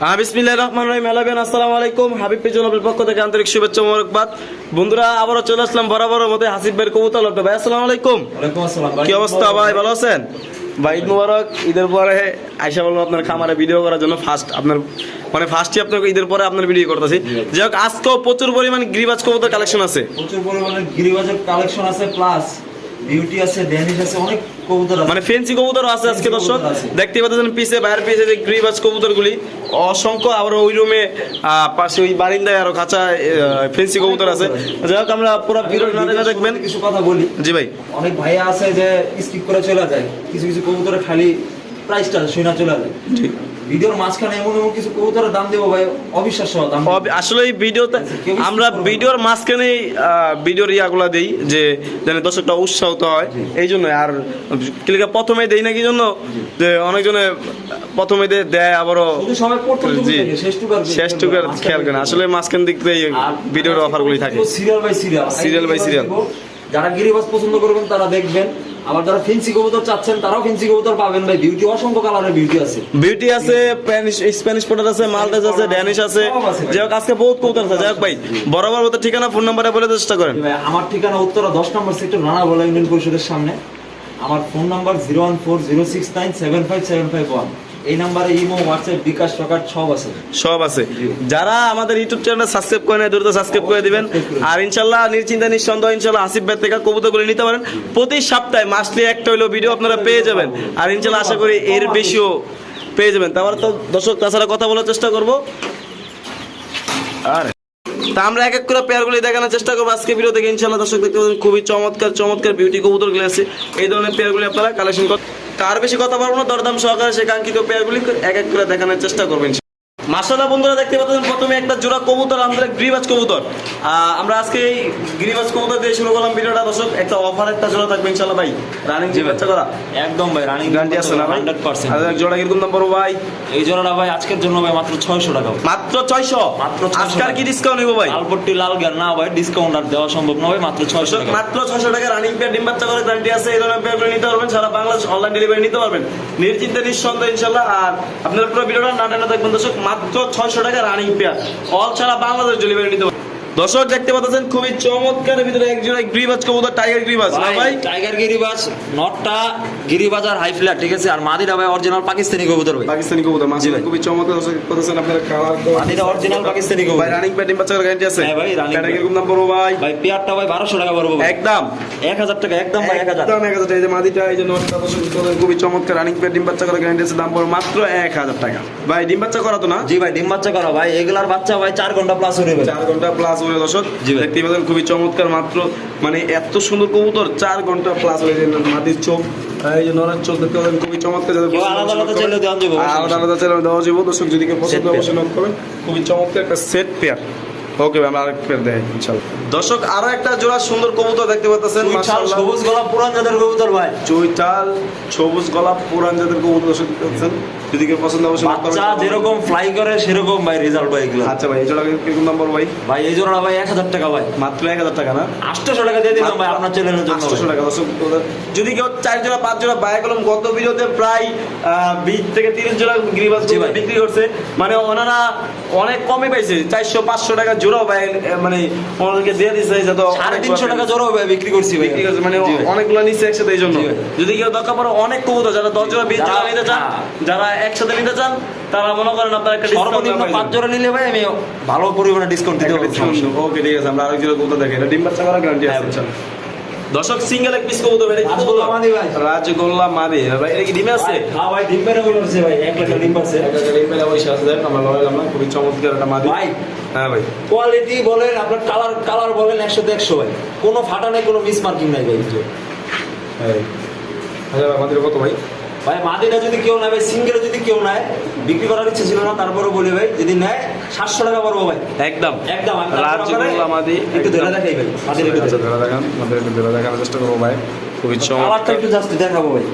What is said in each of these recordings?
বিসমিল্লাহির রহমানির রহিম। Hello everyone, আসসালামু আলাইকুম। হাবিব পেজনের পক্ষ থেকে আন্তরিক শুভেচ্ছা ও মোবারকবাদ। বন্ধুরা, আবারও চলে আসলাম বরাবরের মতো হাসিব ভাইয়ের কবুতর লটে। ভাই আসসালামু আলাইকুম। ওয়ালাইকুম আসসালাম। কি অবস্থা ভাই, ভালো আছেন? ভাই ঈদ মুবারক। ঈদের পরে আইসা বলবো আপনার খামারে ভিডিও করার জন্য। ফার্স্টই আপনার ঈদের পরে আপনার ভিডিও করতেছি। যাই হোক, আজকেও প্রচুর পরিমাণ গিরিবাজ কবুতর কালেকশন আছে। প্রচুর পরিমাণে গিরিবাজের কালেকশন আছে, প্লাস বিউটি আছে, ড্যানিশ আছে, অনেক কবুতর আছে, মানে ফেন্সি কবুতর আছে আজকে। দর্শক দেখতে পাচ্ছেন পিছে বাইরের পিছে যে গিরিবাজ কবুতরগুলি অসংখ্য। আবার ওই রুমে পাশে ওই বারিন্দায় আরো কাঁচা ফেন্সি কবুতর আছে। যাই হোক, আমরা পুরো ভিডিও না দেখবেন। কিছু কথা বলি। জি ভাই। অনেক ভাইয়া আছে যে স্কিপ করে চলে যায়, কিছু কিছু কবুতরে খালি প্রাইসটা শুনে চলে যায়। ঠিক ভিডিওর মাঝখানে এমন এমন কিছু কবুতরের দাম দেবো ভাই, অবিশ্বাস্য দাম। আসলে এই ভিডিওতে আমরা ভিডিওর মাঝখানে ভিডিওর ইয়াগুলা দেই যে যেন দর্শকটা উৎসাহিত হয়, এই জন্য। আর ক্লিকা প্রথমে দেই না কি জন্য, যে অনেকজনে প্রথমে দেয় আবারও শেষটুকু খেয়াল করে না। আসলে মাঝখান দিক থেকে ভিডিওর অফারগুলি থাকে সিরিয়াল বাই সিরিয়াল। যারা গিরিবাজ পছন্দ করবেন তারা দেখবেন, আবার যারা ফেন্সি কবুতর চাচ্ছেন তারাও ফেন্সি কবুতর পাবেন ভাই। বিউটি অসংখ্য কালারের বিউটি আছে, স্প্যানিশ পটার আছে, মালটেজ আছে, ড্যানিশ আছে। যাই হোক, আজকে বহুত কবুতর আছে। যাই হোক ভাই, বরাবর মতো ঠিকানা ফোন নাম্বারে বলে চেষ্টা করেন। আমার ঠিকানা উত্তরা 10 নম্বর সেক্টর, রানা বলা ইউনিয়ন পরিষদের সামনে। আমার ফোন নাম্বার 01406975751। এই নাম্বারে ইমো, হোয়াটসঅ্যাপ, বিকাশ, টাকা সব আছে। যারা আমাদের ইউটিউব চ্যানেল সাবস্ক্রাইব করে নেয় দ্রুত সাবস্ক্রাইব করে দিবেন। আর ইনশাআল্লাহ নিশ্চিন্তা নিঃসন্দেহ ইনশাআল্লাহ আসিফ ভাই থেকে কবুতরগুলো নিতে পারেন। প্রতি সপ্তাহে মাসলি একটা হইলো ভিডিও আপনারা পেয়ে যাবেন। আর ইনশাআল্লাহ আশা করি এর বেশিও পেয়ে যাবেন। তারপরে তো দর্শক তাছাড়া কথা বলার চেষ্টা করব। আর তা আমরা এক এক করে পেয়ারগুলি দেখানোর চেষ্টা করবো আজকে ভিডিও থেকে। ইনশাআল্লাহ দর্শক দেখতে পাচ্ছেন খুবই চমৎকার বিউটি কবুতরগুলি আছে। এই ধরনের পেয়ারগুলি আপনারা কালেকশন করতে, তার বেশি কথা বলবো না, দরদাম সহকারে সে কাঙ্ক্ষিত পেয়ারগুলি এক এক করে দেখানোর চেষ্টা করবেন। মাশাআল্লাহ বন্ধুরা, দেখতে পাচ্ছেন প্রথমে একটা জোড়া কবুতর, আমাদের গিরিবাজ কবুতর। আমরা আজকে এই গিরিবাজ কবুতর দিয়ে শুরু করলাম ভিডিওটা। দর্শক একটা অফার একটা জোড়া থাকবে ইনশাআল্লাহ ভাই। রানিং জি বাচ্চা করা একদম ভাই, রানিং গ্যারান্টি আছে না ভাই? 100%। আর এক জোড়া কিরকম দাম পড়বে ভাই? এই জোড়াটা ভাই আজকের জন্য ভাই মাত্র 600 টাকা। মাত্র 600? মাত্র আজকে আর কি ডিসকাউন্ট নেব ভাই? লালপট্টি লাল গার না ভাই, ডিসকাউন্ট আর দেওয়া সম্ভব না ভাই। মাত্র 600 টাকা, মাত্র 600 টাকা। রানিং পেয়ার, ডিম বাচ্চা করে গ্যারান্টি আছে। এই ধরনের পেয়ারগুলো নিতে পারবেন, সারা বাংলাদেশ অনলাইন ডেলিভারি নিতে পারবেন নিশ্চিন্তে নিঃসন্দেহে ইনশাআল্লাহ। আর আপনারা পুরো ভিডিওটা না টেনে দেখবেন দর্শক। মাত্র 600 টাকা রানিং পেয়ার, অল ছাড়া বাংলাদেশ ডেলিভারি নিতে পারবেন। দর্শক দেখতে পাচ্ছেন খুবই চমৎকার ভিতরে এক জোড়া গিরিবাজ কবুতর, টাইগার গিরিবাজ না ভাই? টাইগার গিরিবাজ, নটটা গিরিবাজ আর হাই ফ্ল্যাট, ঠিক আছে। আর মাদিটা ভাই অরিজিনাল পাকিস্তানি কবুতর ভাই, পাকিস্তানি কবুতর। মাশাআল্লাহ খুবই চমৎকার। দর্শক পাচ্ছেন আপনারা কালার, মাদিটা অরিজিনাল পাকিস্তানি কবুতর ভাই। রানিং পেয়ার, ডিম বাচ্চা করে গ্যারান্টি আছে। হ্যাঁ ভাই, রানিং পেয়ারটা কিরকম দাম পড়বে ভাই? ভাই পেয়ারটা ভাই 1200 টাকা পড়বে ভাই। একদম 1000 টাকা, একদম ভাই 1000 একদম 1000 টাকা। এই যে মাদিটা, এই যে নটটা দর্শক খুবই চমৎকার। রানিং পেয়ার, ডিম বাচ্চা করে গ্যারান্টি আছে। দাম পড়বে মাত্র 1000 টাকা ভাই। ডিম বাচ্চা করা তো না? জি ভাই, ডিম বাচ্চা করা ভাই। এগুলার বাচ্চা ভাই 4 ঘন্টা প্লাস উড়ে ভাই, 4 ঘন্টা প্লাস উড়ে। দর্শক দেখতে পাচ্ছেন খুবই চমৎকার। মাত্র মানে এত সুন্দর কবুতর 4 ঘন্টা প্লাস হয়ে যায়। মাটির চোখ, এই যে নরের চোখ দেখতে পাচ্ছেন খুবই চমৎকার। আলাদা আলাদা চাইলে দেওয়া যাবে, আলাদা আলাদা চাইলে দেওয়া যাবে। দর্শক যদি কেউ পছন্দ অবশ্যই নোট করবেন। খুবই চমৎকার একটা সেট পেয়ার। ওকে ভাই, আমরা আরেক পেয়ার দেখাই ইনশাআল্লাহ। দর্শক আরো একটা জোড়া সুন্দর কবুতর দেখতে পাচ্ছেন। মাশাআল্লাহ সবুজ গলা পুরান জাতের কবুতর ভাই। চৈতাল সবুজ গলা পুরান জাতের কবুতর দর্শক দেখতে পাচ্ছেন। যদি কেউ পছন্দ অবশ্যই নোট করবেন। বাচ্চা যেরকম ফ্লাই করে সেরকম ভাই রেজাল্ট ভাই এগুলো। আচ্ছা ভাই, এই জোড়া কিরকম দাম পড়বে ভাই? ভাই এই জোড়া ভাই 1000 টাকা ভাই। মাত্র 1000 টাকা না? 800 টাকা দিয়ে দিলাম ভাই আপনার চ্যানেলের জন্য। 800 টাকা। দর্শক যদি কেউ 4 জোড়া 5 জোড়া বাই করলাম, গত ভিডিওতে প্রায় 20 থেকে 30 জোড়া গিরিবাজ বিক্রি করছে। মানে ওনারা অনেক কমে পাইছে, 400-500 টাকা জোড়া ভাই মানে ওনাদেরকে দিয়ে দিচ্ছে। যত 350 টাকা জোড়া ভাই বিক্রি করছি ভাই, বিক্রি করছে। মানে অনেকগুলো নিচ্ছে একসাথে। এই জন্য যদি কেউ দরকার পড়ে অনেক কবুতর, যারা 10 জোড়া 20 জোড়া নিতে চান, যারা একসাথে নিতে চান, তারা মনে করেন আপনারা একটা সর্বনিম্ন 5 জোড়া নিলে ভাই আমি ভালো পরিমাণে ডিসকাউন্ট দিতে পারবো। ওকে ঠিক আছে, আমরা আরেক জোড়া কবুতর দেখাই। এটা ডিম বাচ্চা করা গ্যারান্টি আছে ইনশাআল্লাহ। দর্শক সিঙ্গেল এক পিস কবুতর ভাই, রাজগোল্লা মাদি ভাই। রাজগোল্লা মাদি ভাই, এটা কি ডিমে আছে? হ্যাঁ ভাই, ডিম বের হইছে ভাই, 1 লাখ ডিম পাচ্ছে। 1 লাখ ডিম বের হইছে আছে। দেখ আমরা লড়াইলাম না, খুবই চমৎকার একটা মাদি ভাই। হ্যাঁ ভাই, কোয়ালিটি বলেন, আপনার কালার বলেন 100 তে 100 ভাই। কোনো ফাটা নাই, কোনো মিস মার্কিং নাই ভাই। হ্যাঁ আচ্ছা ভাই, মাদির কত ভাই? ভাই মাদিটা যদি কেউ নেয় ভাই, সিঙ্গেল যদি কেউ নেয়, বিক্রি করার ইচ্ছে ছিল না, তারপরে বলি ভাই যদি নেয় 700 টাকা পড়বো ভাই। একদম একদম। রাজগোল্লা মাদি একটু ধরে দেখাই ভাই, মাদির একটু ধরে দেখান, মাদির একটু ধরে দেখানোর চেষ্টা করবো ভাই। খুবই চমৎকার। কালারটা একটু জাস্ট দেখাবো ভাই।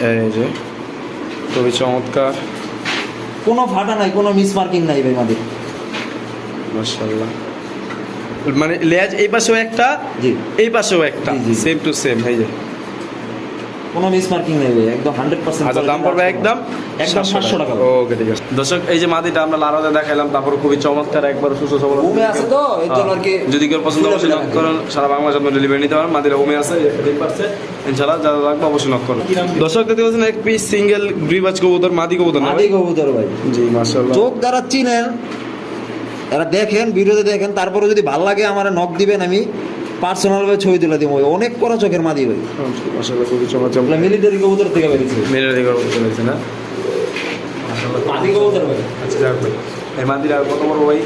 এই যে খুবই চমৎকার, কোনো ফাটা নাই, কোনো মিস মার্কিং নাই ভাই মাদির। মাশাআল্লাহ। মানে লেজ এই পাশেও একটা, জি এই পাশেও একটা, সেম টু সেম। এই যে কোনো মিস মার্কিং নাই ভাই, একদম 100%। আচ্ছা, দাম পড়বে একদম একদম 500 টাকা। ওকে ঠিক আছে। দর্শক এই যে মাদিটা আমরা লারাতে দেখাইলাম, তারপর খুবই চমৎকার একবার সুস্থ সবল উমে আছে তো এর জন্য আর কি। যদি কেউ পছন্দ অবশ্যই নক করুন, সারা বাংলাদেশ আপনি ডেলিভারি নিতে পারেন। মাদিরা উমে আছে, দেখতে পাচ্ছেন ইনশাআল্লাহ, যারা লাগবে অবশ্যই নক করুন। দর্শক দেখতে পাচ্ছেন এক পিস সিঙ্গেল গ্রিবাজ কবুতর, মাদি কবুতর না মাদি কবুতর ভাই, জি মাশাআল্লাহ। চোখ দ্বারা চিনেন, এরা দেখেন ভিডিওতে দেখেন, তারপরে যদি ভালো লাগে আমার নক দিবেন, আমি পার্সোনাল ভাবে ছবি তুলে দিব। অনেক কড়া চোখের মাদি ভাই, মাশাআল্লাহ খুবই চমৎকার। মিলিটারি কবুতর থেকে বেরিয়েছে মেরে রেকর্ড করতে লাগছে না মাদি কবুতর ভাই। আচ্ছা যাক ভাই, এই মাদিরা কত বড় ভাই?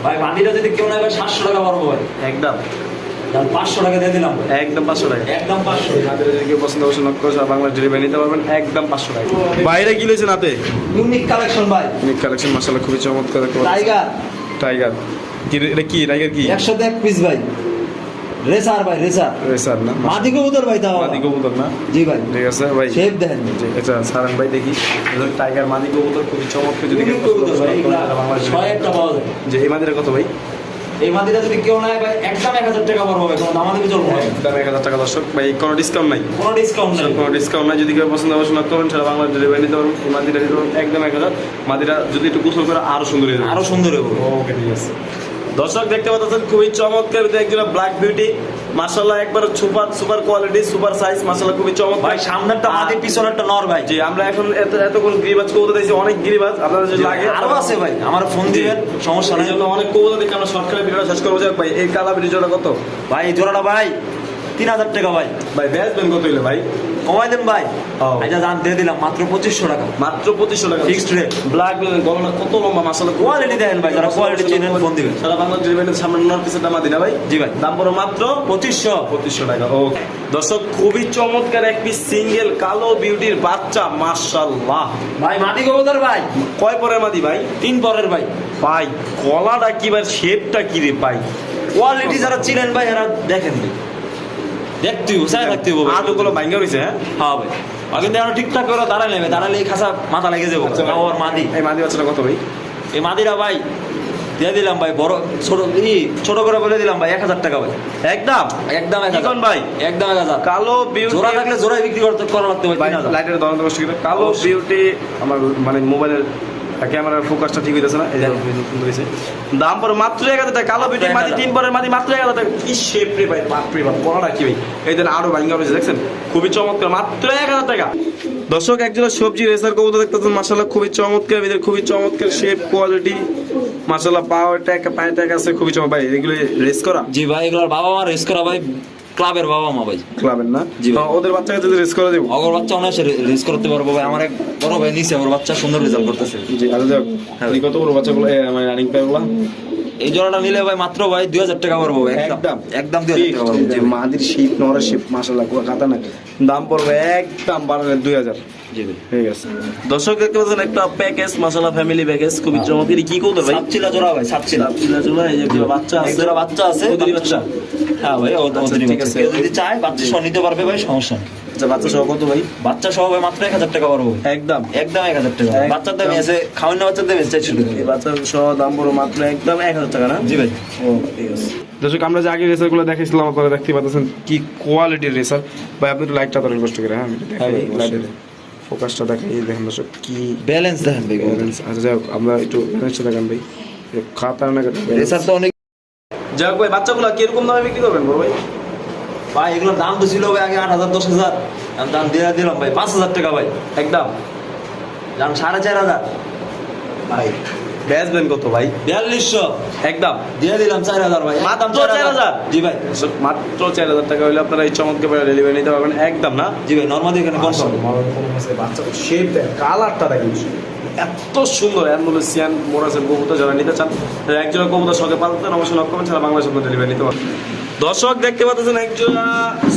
ভাই মাদিটা যদি কেউ না ভাই 700 টাকা পড়বো ভাই, একদম তাহলে 500 টাকা দিয়ে দিলাম ভাই, একদম 500 টাকা। একদম 500। মাদিরা যদি কেউ পছন্দ অবশ্যই নক করে সারা বাংলাদেশ ডেলিভারি নিতে পারবেন, একদম 500 টাকা। বাইরে কি লইছেন হাতে? ইউনিক কালেকশন ভাই, ইউনিক কালেকশন মাশাআল্লাহ খুবই চমৎকার। টাইগার, টাইগার কি এটা? কি টাইগার কি? 101 পিস ভাই, রেসার ভাই, রেসার রেসার না? মাদি কবুতর ভাই, তাও মাদি কবুতর না? জি ভাই, ঠিক আছে ভাই, শেপ দেখেন। জি আচ্ছা সারান ভাই দেখি টাইগার মাদি কবুতর খুবই চমৎকার। যদি কেউ ইউনিক পছন্দ কবুতর ভাই, এগুলা বাংলাদেশ 101টা পাওয়া যায়। যে এই মাদিরা কত ভাই? এই মাদিটা যদি কেউ নেয় ভাই একদম 1000 টাকা পড়বো ভাই, কোনো দামাদামি চলবো না, একদম 1000 টাকা। দর্শক ভাই কোনো ডিসকাউন্ট নাই? কোনো ডিসকাউন্ট নেই, কোনো ডিসকাউন্ট নাই। যদি কেউ পছন্দ অবশ্যই নক করুন, সারা বাংলাদেশ ডেলিভারি নিতে পারবেন। এই মাদিরা নিতে পারবেন একদম 1000। মাদিরা যদি একটু গোসল করে আরো সুন্দর হয়ে যাবে, আরো সুন্দর হবে। ওকে ঠিক আছে। দর্শক দেখতে পাচ্ছেন খুবই চমৎকার একজন ব্ল্যাক বিউটি, মাশাআল্লাহ একবার super super quality, super size, মাশাআল্লাহ খুবই চমৎকার। ভাই সামনেরটা মাদি, পিছনেরটা নর ভাই। জি আমরা এখন এতক্ষণ গিরিবাজ কবুতর দেখছি, অনেক গিরিবাজ আপনাদের যদি লাগে আরো আছে ভাই, আমার ফোন দিবেন, সমস্যা এই নাই। জন্য অনেক কবুতর দেখে আমরা শর্টকাটে ভিডিওটা শেষ করবো। যাক ভাই এই কালা বিউটি জোড়া কত ভাই এই জোড়াটা ভাই 3000 টাকা ভাই। ভাই বেচবেন কত হইলে ভাই? কমাই দেন ভাই, ও। আচ্ছা দাম দিয়ে দিলাম মাত্র 2500 টাকা, মাত্র 2500 টাকা ফিক্সড রেট। ব্ল্যাক গলাটা কত লম্বা, মাশাআল্লাহ কোয়ালিটি দেখেন ভাই, যারা কোয়ালিটি চেনেন ফোন দিবেন। সারা বাংলাদেশ ডেলিভারির সামনে নর পিসের দাম দিনা ভাই। জি ভাই, দাম পড়ো মাত্র 2500 টাকা। ওকে দর্শক খুবই চমৎকার এক পিস সিঙ্গেল কালো বিউটির বাচ্চা, মাশাআল্লাহ। ভাই মাদি কবুতর ভাই, কয় পরের মাদি ভাই? 3 পরের ভাই। ভাই গলাটা কি ভাই, শেপটা কি রে ভাই? কোয়ালিটি যারা চিনেন ভাই এরা দেখেন ভাই, দেখতে হবে, চাই রাখতে হবে ভাই। আটগুলো ভাঙ্গা রয়েছে। হ্যাঁ হ্যাঁ ভাই, আগে কিন্তু ঠিকঠাক করে দাঁড়াই নেবে, দাঁড়ালে এই খাসা মাথা লেগে যাবো। আচ্ছা ভাই, ওর মাদি, এই মাদি বাচ্চাটা কত ভাই? এই মাদিরা ভাই দিয়ে দিলাম ভাই, বড় ছোট করে বলে দিলাম ভাই 1000 টাকা ভাই, একদম একদম 1000 কি কোন ভাই? একদম 1000। কালো বিউটি জোড়া থাকলে জোড়াই বিক্রি করতে করা লাগতে ভাই ভাই 3000। লাইটের ধরন কষ্ট করে কালো বিউটি। আমার মানে মোবাইলের ক্যামেরার ফোকাসটা ঠিক হইতেছে না, এই যে সুন্দর হয়েছে। দাম পড়ে মাত্র 1000 টাকা। কালো বিউটি মাদি 3 পরের মাদি মাত্র 1000 টাকা। কি শেপ রে ভাই, বাপ রে বাপ, কলাটা কি ভাই? এই দেন আরো ভাঙ্গা রয়েছে দেখছেন, খুবই চমৎকার, মাত্র 1000 টাকা। দর্শক একজন সবজি রেসার কবুতর দেখতেছেন, মাশাআল্লাহ খুবই চমৎকার, এদের খুবই চমৎকার শেপ কোয়ালিটি, মাশাআল্লাহ পাওয়ার ট্যাগ পায়ে ট্যাগ আছে, খুবই চমৎকার। ভাই এগুলো রেস করা? জি ভাই, এগুলোর বাবা মা রেস করা ভাই, ক্লাবের বাবা মা ভাই, ক্লাবের না? জি ভাই। ওদের বাচ্চাকে যদি রেস করে দেবো? অগর বাচ্চা অনায়াসে রেস করতে পারবো ভাই। আমার এক বড় ভাই নিচে, ওর বাচ্চা সুন্দর রেজাল্ট করতেছে। জি আচ্ছা যাক, কত বড় বাচ্চাগুলো মানে রানিং পেয়ারগুলো? এই জোড়াটা নিলে ভাই মাত্র ভাই 2000 টাকা পড়বো ভাই, একদম একদম 2000 টাকা পড়বো। যে মাদির শিপ নরের শিপ, মাশাআল্লাহ পুরো কাটা না, দাম পড়বে একদম 2000। জি ভাই, ঠিক আছে। দর্শক দেখতে পাচ্ছেন একটা প্যাকেজ, মাশাআল্লাহ ফ্যামিলি প্যাকেজ, খুবই চমৎকার। কি কৌতর ভাই? সাতচিলা জোড়া ভাই, সাতচিলা চলো এই যে একটা বাচ্চা এক আছে, জোড়া বাচ্চা আছে, ওদেরই বাচ্চা। হ্যাঁ ভাই ওদেরই ঠিক বাচ্চা। আছে। কেউ যদি চায় বাচ্চা সহ নিতে পারবে ভাই, সমস্যা নেই। আচ্ছা বাচ্চা সহ কত ভাই? বাচ্চা সহ ভাই মাত্র 1000 টাকা পড়বো একদম একদম 1000 টাকা। একদম। বাচ্চার দাম আছে, খাওয়ানো বাচ্চার দাম 400 টাকা। এই বাচ্চা সহ দাম পড়বে মাত্র একদম 1000 টাকা না? জি ভাই। ও ঠিক আছে। দর্শক আমরা যে আগে রেসারগুলো দেখাইছিলাম, আপনারা দেখতে পাচ্ছেন কি কোয়ালিটির রেসার ভাই। আপনি একটু লাইটটা ধরেন কষ্ট করে। হ্যাঁ আমি হ্যাঁ ভাই, লাইটের ফোকাসটা দেখাই, এই দেখেন দর্শক কি ব্যালেন্স দেখেন ভাই, ব্যালেন্স। আচ্ছা যাই হোক, আমরা একটু ব্যালেন্সটা দেখান ভাই, খাতার না রেসার তো অনেক। যাই হোক ভাই, বাচ্চাগুলো কিরকম দামে বিক্রি করবেন বড় ভাই? ভাই এগুলোর দাম তো ছিল ভাই আগে 8000 10000, আমি দাম দিয়ে দিলাম ভাই 5000 টাকা ভাই, একদম দাম 4500। ভাই বেচবেন কত ভাই? 4200 একদম দিয়ে দিলাম 4000 ভাই, মাত্র দাম 4000। জি ভাই, মাত্র 4000 টাকা হলে আপনারা এই চমৎকার ডেলিভারি নিতে পারবেন একদম না? জি ভাই, নরমালি এখানে কনফার্ম। বাচ্চা শেপ দেয়, কালারটা দেখেন এত সুন্দর। অ্যান্ডোলুসিয়ান মোরাসের কবুতর যারা নিতে চান, একজনের কবুতর সঙ্গে পালতেন অবশ্যই লক্ষ্য করবেন, সারা বাংলাদেশ আপনার ডেলিভারি নিতে পারবেন। দর্শক দেখতে পাচ্ছেন একজোড়া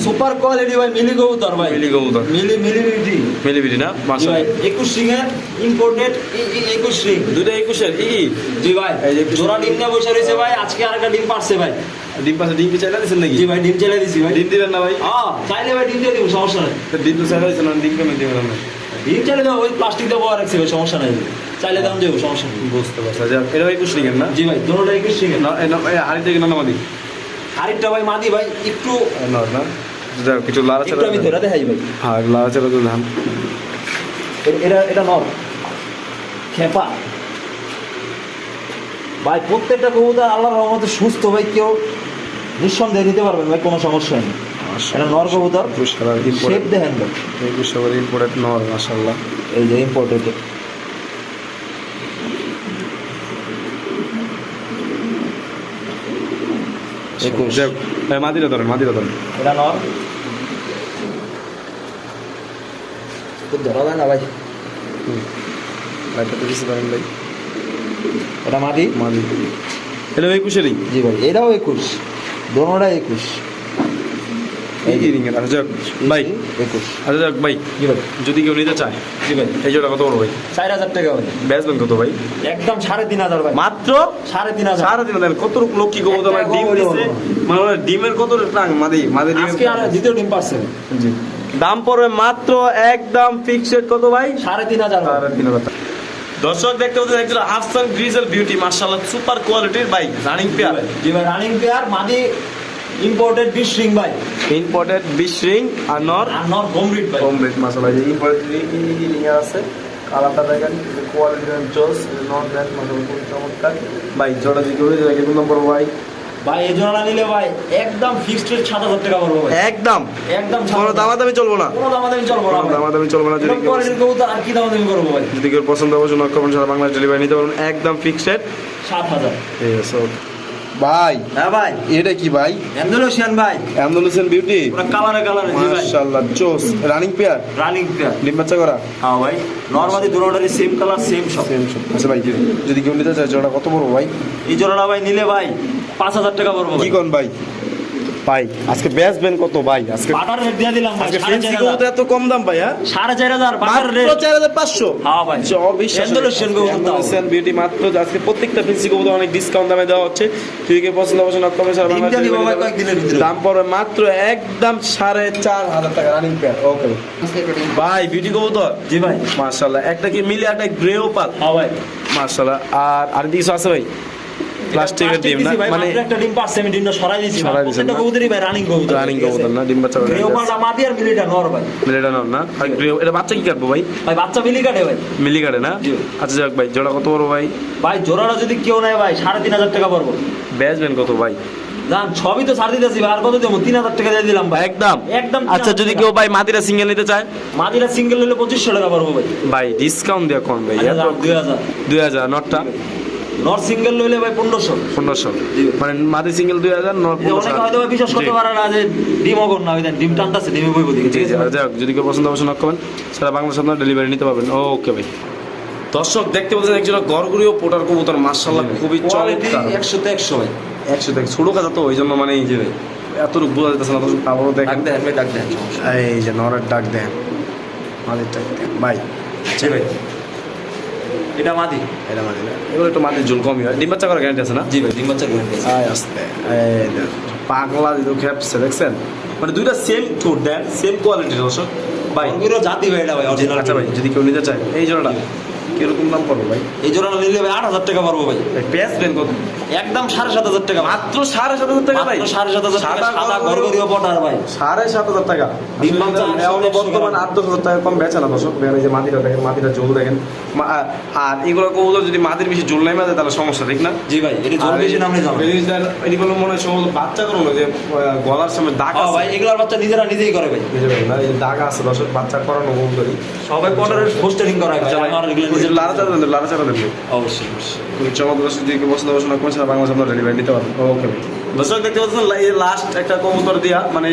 সুপার কোয়ালিটি ভাই, মিলি কবুতর ভাই, মিলি কবুতর, মিলিবিলিটি মিলিবিলি না? জি ভাই, 21 রিং এর ইম্পোর্টেড 21 রিং, দুইটা 21-এর ই। জি ভাই, এই যে জোড়া ডিম নিয়ে বসে রয়েছে ভাই, আজকে আরেকটা ডিম পারছে ভাই। ডিম পাশে ডিম কি চাইলে দিচ্ছেন নাকি? জি ভাই, ডিম চাইলে দিছি ভাই। ডিম দিবেন না ভাই? হ্যাঁ চাইলে ভাই ডিম দিয়ে দিব, সমস্যা নেই। তো ডিম তো চাইলে দিচ্ছেন, ডিম কেমন দিবেন না? ডিম চাইলে দেবো, ওই প্লাস্টিক দিয়ে বয়া রাখছি ভাই, সমস্যা নেই। চাইলে দাম দেবো, সমস্যা নেই। বুঝতে পারছি। আচ্ছা এটা 21-এর না? জি ভাই, দুটোটা 21 রিং এর। আরেকটা কি নামাদি? আরেকটা ভাই মাদি ভাই, একটু না না, কিছু লাড়াচাড়া একটু আমি ধরে দেখাই ভাই। হ্যাঁ লাড়াচাড়া তো ধান এটা নর খেপা ভাই। প্রত্যেকটা কবুতর আল্লাহর রহমতে সুস্থ ভাই, কেউ নিঃসন্দেহে নিতে পারবেন ভাই, কোনো সমস্যা নেই। এটা নর কবুতর, শেপ দেখেন ভাই, ইম্পোর্টেড নর মাশাআল্লাহ। এই যে ইম্পোর্টেড। মাদিরা ধরেন, মাদিরা ধরেন। এটা নর, খুব ধরা যায় না ভাই। লাইটটা তো কিছু করেন ভাই। এটা মাদি, মাদি এটা 21-এরই। জি ভাই, এটাও 21, দোনোটা 21। এই রিং এর আচ্ছা যাক ভাই, 21। আচ্ছা যাক ভাই, জি ভাই, যদি কেউ নিতে চায়, জি ভাই, এই জোড়া কত বড় ভাই? 4000 টাকা ভাই। বেচবেন কত ভাই? একদম 3500 ভাই, মাত্র 3500। 3.5 কত লক্ষ্মী কবুতর ভাই, ডিম দিছে মানে ডিমের কত টাং মাদি মাদি ডিম। আজকে আর দ্বিতীয় ডিম পারছে। জি, দাম পড়বে মাত্র একদম ফিক্সড কত ভাই? 3500 ভাই। 3.5 দর্শক দেখতে পাচ্ছেন একজন আফসান গ্রিজেল বিউটি মাশাআল্লাহ সুপার কোয়ালিটির ভাই, রানিং পেয়ার। জি ভাই, রানিং পেয়ার, মাদি ইম্পোর্টেড 20 রিং ভাই, ইম্পোর্টেড 20 রিং আর নর আর নর কমপ্লিট ভাই। কমপ্লিট মাশাআল্লাহ। এই ইম্পোর্টেড রিং এর আছে, কালারটা দেখেন, কোয়ালিটি জোস, নট ব্যাড মাশাআল্লাহ খুব চমৎকার ভাই। জোড়া দিকে হয়ে যায় কোন নম্বর ভাই? ভাই এই জোড়া নিলে ভাই একদম ফিক্সড রেট 7000 টাকা পড়বে ভাই। একদম একদম কোনো দামাদামি চলবো না, কোনো দামাদামি চলবে না কোনো ভাই। দামাদামি চলবে না। যদি এরকম কোয়ালিটির কবুতর আর কি দামাদামি করব ভাই? যদি কেউ পছন্দ হবে জন্য কমেন্ট সারা বাংলাদেশ ডেলিভারি নিতে পারবেন, একদম ফিক্সড 7000। ইয়েস ভাই। হ্যাঁ ভাই, এটা কি ভাই? অ্যান্ডালুসিয়ান ভাই, অ্যান্ডালুসিয়ান বিউটি পুরো কালারে কালারে। জি ভাই, মাশাআল্লাহ জোস, রানিং পেয়ার, রানিং পেয়ার। ডিম বাচ্চা করা। হ্যাঁ ভাই, নরমালি দুটোটারই সেম কালার, সেম সব। আচ্ছা ভাই, যদি কেউ নিতে চায় জোড়া কত বড় ভাই? এই জোড়াটা ভাই নিলে ভাই 5000 টাকা পড়বে কি ভাই। কোন ভাই? ভাই আজকে বেচবেন কত ভাই? আজকে বাটার রেট দিয়ে দিলাম ভাই, আজকে ফেন্সি 4500। কবুতর এত কম দাম ভাই? হ্যাঁ 4500 বাটার মাত্র রেট। 4500। হ্যাঁ ভাই, অবিশ্বাস্য। অ্যান্ডালুসিয়ান কবুতর দাও। অ্যান্ডালুসিয়ান বিউটি মাত্র আজকে প্রত্যেকটা ফেন্সি কবুতর অনেক ডিসকাউন্ট দামে দেওয়া হচ্ছে। যদি কেউ পছন্দ হবে না কমে সারা তিনটা দিব ভাই কয়েকদিনের ভিতরে। দাম পড়বে মাত্র একদম 4500 টাকা রানিং পেয়ার। ওকে ভাই, বিউটি কবুতর। জি ভাই, মাশাআল্লাহ, একটা কি মিলে একটা গ্রে ওপাল হ্যাঁ ভাই। মাশাআল্লাহ। আর কিছু আছে ভাই? প্লাস্টিকের ডিম না মানে একটা ডিম পারছে, আমি ডিমটা সরাই দিয়েছি। সরাই দিয়েছেন প্রত্যেকটা না? কবুতরই ভাই রানিং কবুতর। রানিং কবুতর না, ডিম বাচ্চা করে। গ্রেওপালটা মাদি আর মিলিটা নর ভাই। মিলিটা নর না? আর গ্রে এটা বাচ্চা কি কাটবো ভাই? ভাই বাচ্চা মিলি কাটে ভাই। মিলি কাটে না? জি। আচ্ছা যাক ভাই, জোড়া কত বড় ভাই? ভাই জোড়াটা যদি কেউ নেয় ভাই 3500 টাকা পড়বো। বেচবেন কত ভাই? জান সবই তো ছাড় দিতেছি ভাই, আর কত দেবো? 3000 টাকা দিয়ে দিলাম ভাই। একদম একদম। আচ্ছা যদি কেউ ভাই মাদিরা সিঙ্গেল নিতে চায়? মাদিরা সিঙ্গেল নিলে 2500 টাকা পড়বো ভাই। ভাই ডিসকাউন্ট দেওয়া কোন ভাই? আচ্ছা, 2000। 2000 নটটা? নর সিঙ্গেল লইলে ভাই 1500। 1500 জি। মানে মাদি সিঙ্গেল 2000, নট এই যে অনেকে হয়তো ভাই বিশ্বাস করতে পারে না যে ডিম অগর না, ওই দেন ডিম টানতাছে, ডিমে বইব দিকে। ঠিক আছে ভাই? যাক, যদি কেউ পছন্দ হবে নক করবেন, সারা বাংলাদেশ আপনারা ডেলিভারি নিতে পারবেন। ওকে ভাই। দর্শক দেখতে পাচ্ছেন একজন গড়গুড়িও পোটার কবুতর মাশাআল্লাহ খুবই কোয়ালিটি চমৎকার। 100 তে 100 ভাই। 100 দেখ ছোট কাজা তো ওই জন্য মানে এই যে এতটুকু বোঝা যাচ্ছে না। দর্শক তারপরও ডাক দেখেন, দেন ভাই, ডাক দেন, সমস্যা নেই। এই যে নরের ডাক দেন, মাদির ডাক দেন ভাই। জি ভাই, এটা মাদি। এটা মাদি না, এগুলো একটু মাদির ঝুল কমই হয়। ডিম বাচ্চা করার গ্যারান্টি আছে না? জি ভাই, ডিম বাচ্চা গ্যারান্টি আছে। আয় আসতে এই দেখ, পাগলা দিল খেপছে দেখছেন, মানে দুইটা সেম ঠোঁট দেন, সেম কোয়ালিটির দর্শক ভাই। পুরো জাতি ভাই, এটা ভাই অরিজিনাল। আচ্ছা ভাই, যদি কেউ নিতে চায় এই জোড়াটা কিরকম দাম পড়বে ভাই? এই জোড়াটা নিলে ভাই 8000 টাকা পড়বো ভাই। বেচবেন কত? একদম 7500 টাকা। মাত্র 7500 টাকা ভাই? মাত্র 7500 টাকা সাদা গরগরিও পটার ভাই। 7500 টাকা। ডিম বাচ্চা এখন বর্তমান 8-10,000 টাকা কম বেচে না দর্শক। এই যে মাদিরা দেখেন, মাদিরা ঝোল দেখেন। আর এগুলো কবুতর যদি মাদির বেশি ঝোল নাই মাঝে তাহলে সমস্যা, ঠিক না? জি ভাই, এটা জল বেশি নামলে জানো। এগুলো মনে হয় সম্ভবত বাচ্চা করো না, যে গলার সামনে দাগ হ্যাঁ আছে ভাই, এগুলার বাচ্চা নিজেরা নিজেই করে ভাই। বুঝতে পারেন না? এই যে দাগ আছে দর্শক, বাচ্চা করানো কবুতরই। সবাই পটারের পোস্টারিং করা ভাই। আমার এগুলো নিজে লাড়াচাড়া দেবে অবশ্যই অবশ্যই। খুবই চমৎকার। যদি কেউ পছন্দ হবে না কোন বাংলা আমরা ডেলিভারি নিতে পারবো। ওকে ভাই। দর্শক দেখতে পাচ্ছেন লাস্ট একটা কবুতর দিয়া, মানে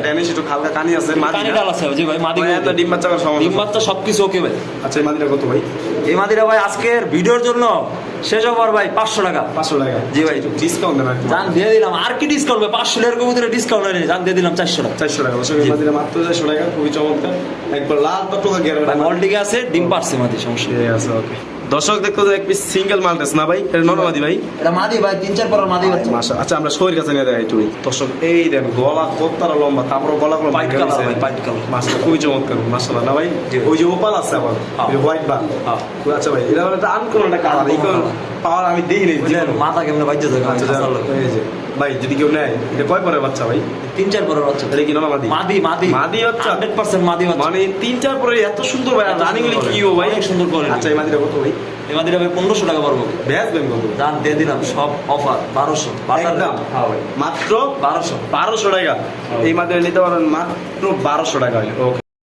ড্যানিশ একটু হালকা কানি আছে, মাদি কানে না? ডাল আছে জি ভাই, মাদি মানে এত ডিম বাচ্চা করার সমস্যা? ডিম বাচ্চা সবকিছু ওকে ভাই। আচ্ছা এই মাদিটা কত ভাই? এই মাদিরা ভাই আজকের ভিডিওর জন্য শেষ হবার ভাই 500 টাকা। 500 টাকা? জি ভাই, ডিসকাউন্ট দেন একটু। জান দিয়ে দিলাম। আর কি ডিসকাউন্ট ভাই? 500 টাকার কবুতরে ডিসকাউন্ট নেই, জান দিয়ে দিলাম 400 টাকা। 400 টাকা দর্শক, এই মাদিটা মাত্র 400 টাকা, খুবই চমৎকার। একবার লাল টকটকা ভাই গ্যারান্টি মলটিকে আছে, ডিম পারছে মাদি, সমস্যা নেই। আছে। ওকে দর্শক দেখতে পাচ্ছেন এক পিস সিঙ্গেল মাল্টেস না ভাই? এটা নরমাদি ভাই? এটা মাদি ভাই, 3-4 পরের মাদি বাচ্চা। মাশা। আচ্ছা আমরা শরীর কাছে নিয়ে দেখাই একটু। দর্শক এই দেন গলা কতটা লম্বা, তারপর গলাগুলো পাইট কালার ভাই, পাইট কালার। মাছটা খুবই চমৎকার মাশাআল্লাহ না ভাই? ওই যে ওপাল আছে আবার, ওই হোয়াইট বার। আচ্ছা ভাই, এটা হলো একটা আনকমন একটা কালার। এই পাওয়ার আমি দেখি নাই। মাথা কেমনে বাইতে যায়। আচ্ছা এই যে ভাই যদি কেউ নেয় এটা কয় পরের বাচ্চা ভাই? 3-4 পরের বাচ্চা। এটা কি না মাদি? মাদি মাদি মাদি বাচ্চা 100% মাদি বাচ্চা। মানে 3-4 পরে এত সুন্দর ভাই, এত রানিং সুন্দর কি করে। ও ভাই? অনেক সুন্দর quality। আচ্ছা এই মাদিটা কত ভাই? এই মাদিটা ভাই 1500 টাকা পড়বে। ব্যাস ব্যাংক কত? দাম দিয়ে দিলাম সব অফার 1200 একদম? হ্যাঁ ভাই মাত্র 1200। 1200 টাকা এই মাদিটা নিতে পারেন মাত্র 1200 টাকা হলে। ওকে